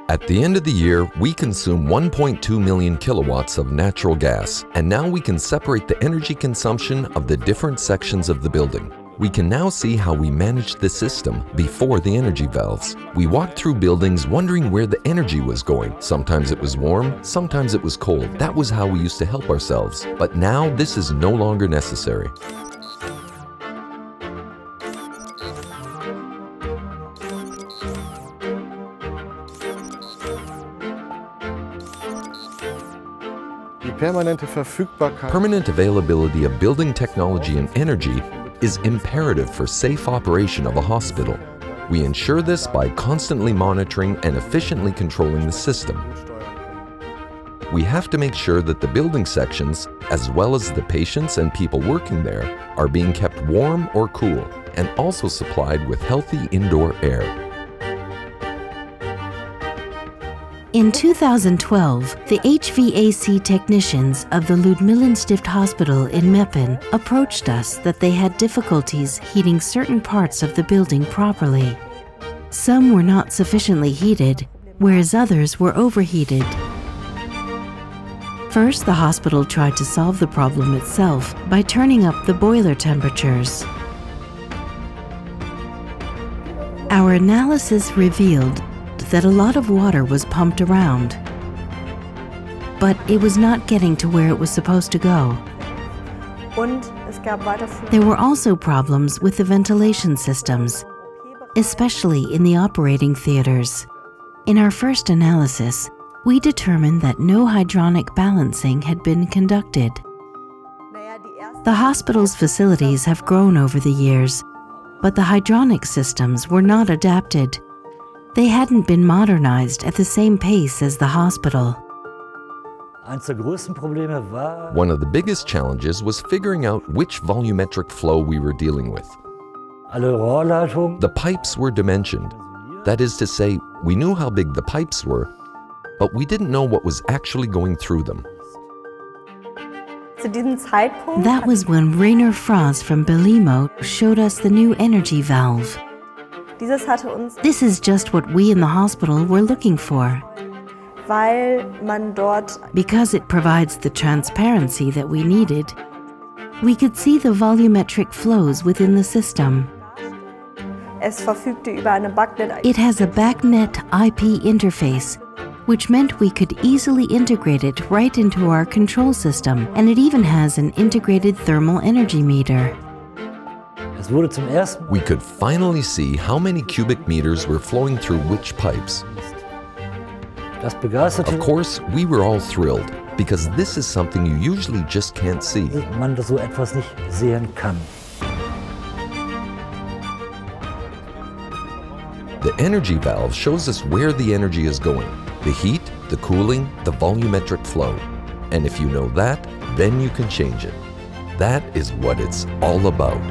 At the end of the year, we consume 1.2 million kilowatts of natural gas, and now we can separate the energy consumption of the different sections of the building. We can now see how we managed the system before the energy valves. We walked through buildings wondering where the energy was going. Sometimes it was warm, sometimes it was cold. That was how we used to help ourselves. But now this is no longer necessary. Permanent availability of building technology and energy is imperative for safe operation of a hospital. We ensure this by constantly monitoring and efficiently controlling the system. We have to make sure that the building sections, as well as the patients and people working there, are being kept warm or cool, and also supplied with healthy indoor air. In 2012, the HVAC technicians of the Ludmillenstift hospital in Meppen approached us that they had difficulties heating certain parts of the building properly. Some were not sufficiently heated, whereas others were overheated. First, the hospital tried to solve the problem itself by turning up the boiler temperatures. Our analysis revealed that a lot of water was pumped around, but it was not getting to where it was supposed to go. There were also problems with the ventilation systems, especially in the operating theaters. In our first analysis, we determined that no hydronic balancing had been conducted. The hospital's facilities have grown over the years, but the hydronic systems were not adapted. They hadn't been modernized at the same pace as the hospital. One of the biggest challenges was figuring out which volumetric flow we were dealing with. The pipes were dimensioned. That is to say, we knew how big the pipes were, but we didn't know what was actually going through them. That was when Rainer Franz from Belimo showed us the new energy valve. This is just what we in the hospital were looking for, because it provides the transparency that we needed. We could see the volumetric flows within the system. It has a BACnet IP interface, which meant we could easily integrate it right into our control system, and it even has an integrated thermal energy meter. We could finally see how many cubic meters were flowing through which pipes. Of course, we were all thrilled, because this is something you usually just can't see. The energy valve shows us where the energy is going, the heat, the cooling, the volumetric flow. And if you know that, then you can change it. That is what it's all about.